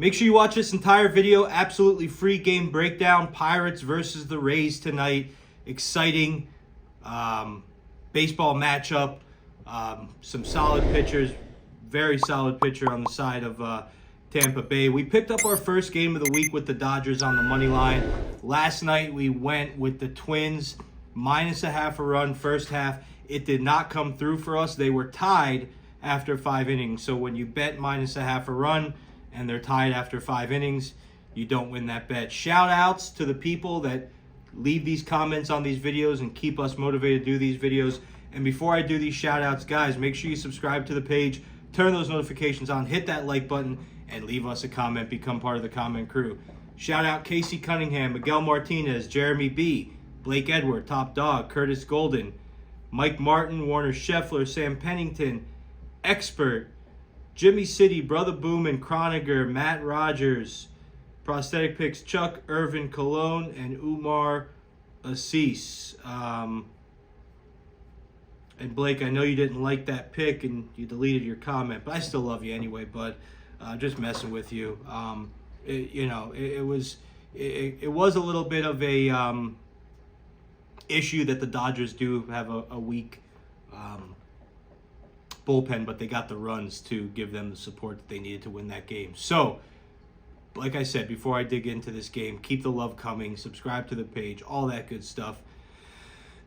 Make sure you watch this entire video. Absolutely free game breakdown. Pirates versus the Rays tonight. Exciting baseball matchup. Some solid pitchers. Very solid pitcher on the side of Tampa Bay. We picked up our first game of the week with the Dodgers on the money line. Last night we went with the Twins -0.5 run first half. It did not come through for us. They were tied after 5 innings. So when you bet -0.5 run and they're tied after 5 innings, you don't win that bet. Shout outs to the people that leave these comments on these videos and keep us motivated to do these videos. And before I do these shout outs, guys, make sure you subscribe to the page, turn those notifications on, hit that like button, and leave us a comment. Become part of the comment crew. Shout out Casey Cunningham, Miguel Martinez, Jeremy B., Blake Edward, Top Dog, Curtis Golden, Mike Martin, Warner Scheffler, Sam Pennington, Expert, Jimmy City, Brother Boom and Croniger, Matt Rogers, Prosthetic Picks, Chuck, Irvin Cologne, and Umar Assis. And Blake, I know you didn't like that pick and you deleted your comment, but I still love you anyway, bud. Just messing with you. It was a little bit of a issue that the Dodgers do have a weak bullpen, but they got the runs to give them the support that they needed to win that game. So, like I said, before I dig into this game, keep the love coming, subscribe to the page, all that good stuff.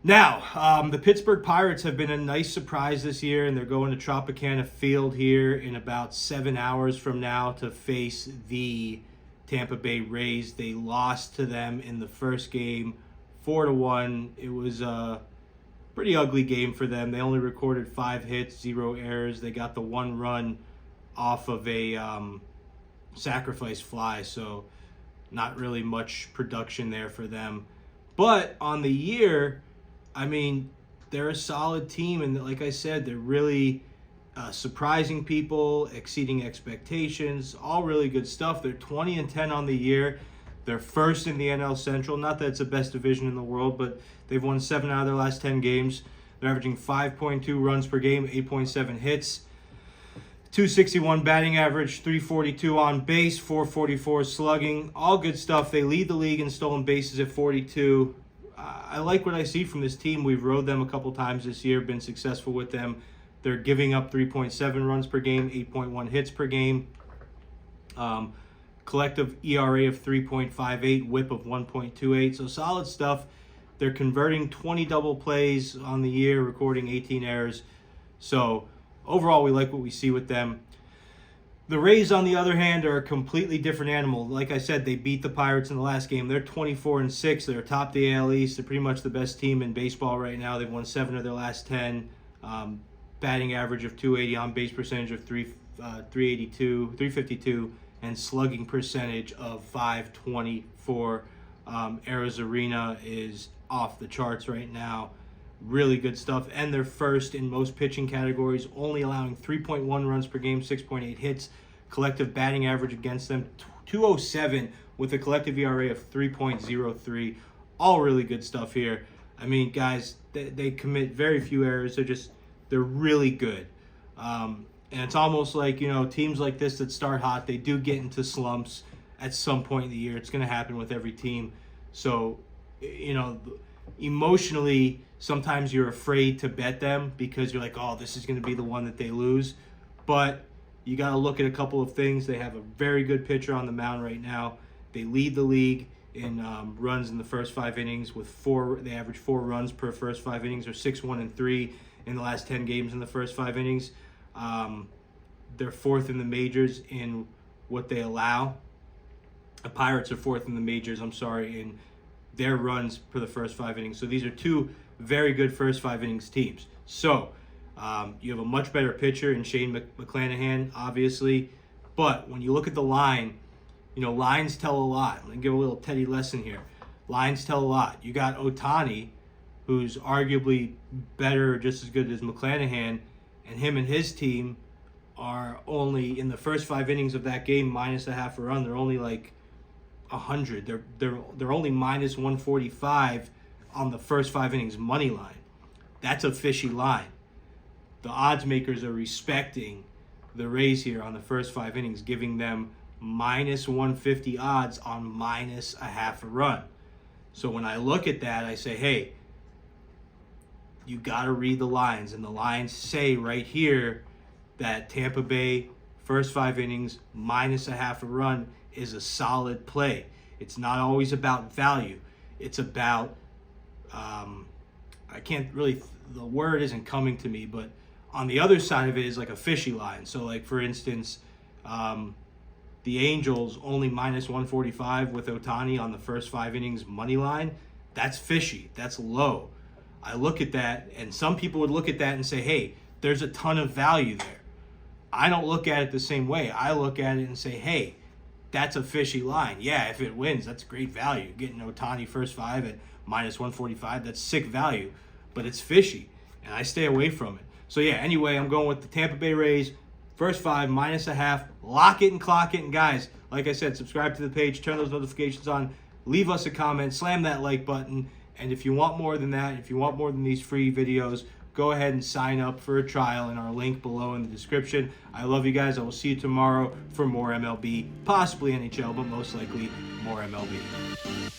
Now, the Pittsburgh Pirates have been a nice surprise this year, and they're going to Tropicana Field here in about 7 hours from now to face the Tampa Bay Rays. They lost to them in the first game, 4-1. It was a pretty ugly game for them. They only recorded 5 hits, 0 errors. They got the 1 run off of a sacrifice fly, so not really much production there for them. But on the year, I mean, they're a solid team, and like I said, they're really surprising people, exceeding expectations, all really good stuff. They're 20-10 on the year. They're first in the NL Central. Not that it's the best division in the world, but they've won 7 out of their last 10 games. They're averaging 5.2 runs per game, 8.7 hits, 261 batting average, 342 on base, 444 slugging. All good stuff. They lead the league in stolen bases at 42. I like what I see from this team. We've rode them a couple times this year, been successful with them. They're giving up 3.7 runs per game, 8.1 hits per game. Collective ERA of 3.58, whip of 1.28. So solid stuff. They're converting 20 double plays on the year, recording 18 errors. So overall, we like what we see with them. The Rays, on the other hand, are a completely different animal. Like I said, they beat the Pirates in the last game. They're 24-6. They're atop the AL East. They're pretty much the best team in baseball right now. They've won 7 of their last 10. Batting average of 280, on-base percentage of 352, and slugging percentage of 524. Arizona Arena is off the charts right now. Really good stuff. And they're first in most pitching categories, only allowing 3.1 runs per game, 6.8 hits. Collective batting average against them, 207, with a collective ERA of 3.03. All really good stuff here. I mean, guys, they commit very few errors. They're really good. And it's almost like, teams like this that start hot, they do get into slumps at some point in the year. It's going to happen with every team. So, emotionally, sometimes you're afraid to bet them because you're like, oh, this is going to be the one that they lose. But you got to look at a couple of things. They have a very good pitcher on the mound right now. They lead the league in runs in the first 5 innings with 4. They average 4 runs per first 5 innings, or 6-1-3 in the last 10 games in the first 5 innings. They're 4th in the majors in what they allow. The Pirates are 4th in the majors, in their runs for the first 5 innings. So these are 2 very good first 5 innings teams. So you have a much better pitcher in Shane McClanahan, obviously. But when you look at the line, lines tell a lot. I'm going to give a little Teddy lesson here. Lines tell a lot. You got Ohtani, who's arguably better, just as good as McClanahan, and him and his team are only, in the first 5 innings of that game, -0.5 run. They're only like 100. They're only -145 on the first 5 innings money line. That's a fishy line. The odds makers are respecting the Rays here on the first 5 innings, giving them minus 150 odds on minus a half a run. So when I look at that, I say, hey, you got to read the lines. And the lines say right here that Tampa Bay first 5 innings minus a half a run is a solid play. It's not always about value. It's about, I can't really, the word isn't coming to me, but on the other side of it is like a fishy line. So like, for instance, the Angels only minus 145 with Ohtani on the first 5 innings money line. That's fishy. That's low. I look at that, and some people would look at that and say, hey, there's a ton of value there. I don't look at it the same way. I look at it and say, hey, that's a fishy line. Yeah, if it wins, that's great value. Getting Ohtani first 5 at minus 145, that's sick value. But it's fishy, and I stay away from it. So yeah, anyway, I'm going with the Tampa Bay Rays. First 5, minus a half. Lock it and clock it. And guys, like I said, subscribe to the page. Turn those notifications on. Leave us a comment. Slam that like button. And if you want more than that, if you want more than these free videos, go ahead and sign up for a trial in our link below in the description. I love you guys. I will see you tomorrow for more MLB, possibly NHL, but most likely more MLB.